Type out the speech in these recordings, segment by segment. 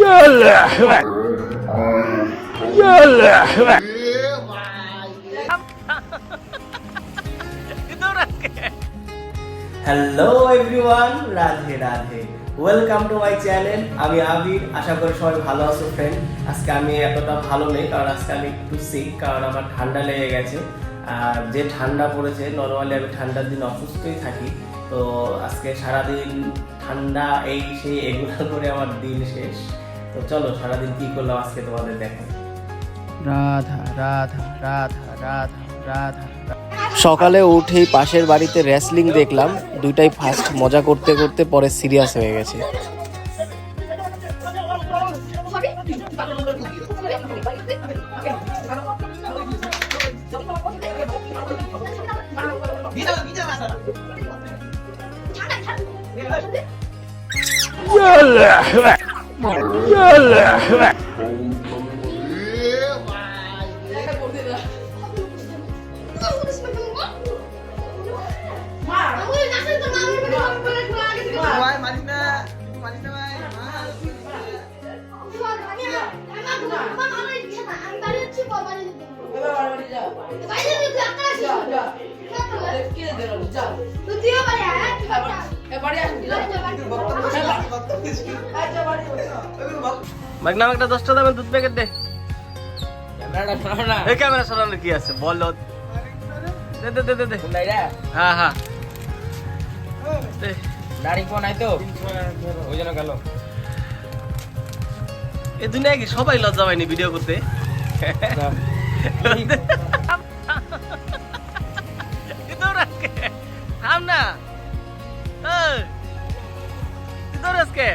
يلا يلا hello everyone, Radhe Radhe, welcome to my channel. আমি আবির, আশা করি সবাই ভালো আছো ফ্রেন্ড। আজকে আমি এতটা ভালো নেই, কারণ আজকে আমি একটু সিক, কারণ আমার ঠান্ডা লেগে গেছে। আর যে ঠান্ডা পড়েছে, নর্মালি আমি ঠান্ডার দিন অসুস্থই থাকি, তো আজকে সারাদিন ঠান্ডা এই সেই এগুলো করে আমার দিন শেষ। তো চলো সারাদিন কি করলাম আজকে তোমাদের দেখো। রাধা রাধা রাধা রাধা রাধা। সকালে উঠেই পাশের বাড়িতে রেসলিং দেখলাম, দুইটাই ফার্স্ট মজা করতে করতে পরে সিরিয়াস হয়ে গেছে। মাগনা একটা 10টা দামের দুধ প্যাকেট দে। ক্যামেরা সরানোর কি আছে বল। দে দে দে দে। হ্যাঁ হ্যাঁ দাড়ি কোন নাই তো ওই জন্য গেল। এই দুনিয়ায় কি সবাই লজ্জা পায়নি ভিডিও করতে? থাম না, আজকে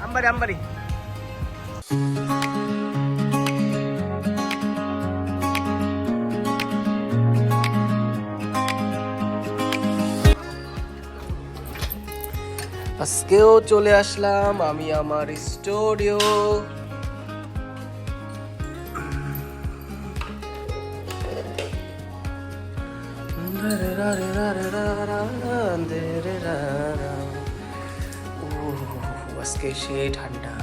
আম্বারি আম্বারি। আজকেও চলে আসলাম আমি আমার স্টুডিও। আজকে সেই ঠান্ডা।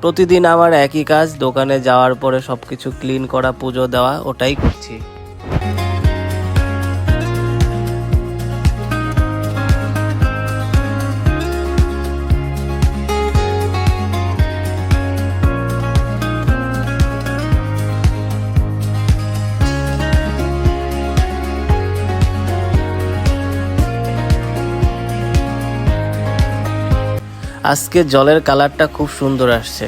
প্রতিদিন আমার একই কাজ, দোকানে যাওয়ার পরে সবকিছু ক্লিন করা, পুজো দেওয়া, ওটাই করছি। আজকে জলের কালারটা খুব সুন্দর আসছে।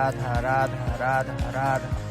রাধা রাধা রাধা রাধা।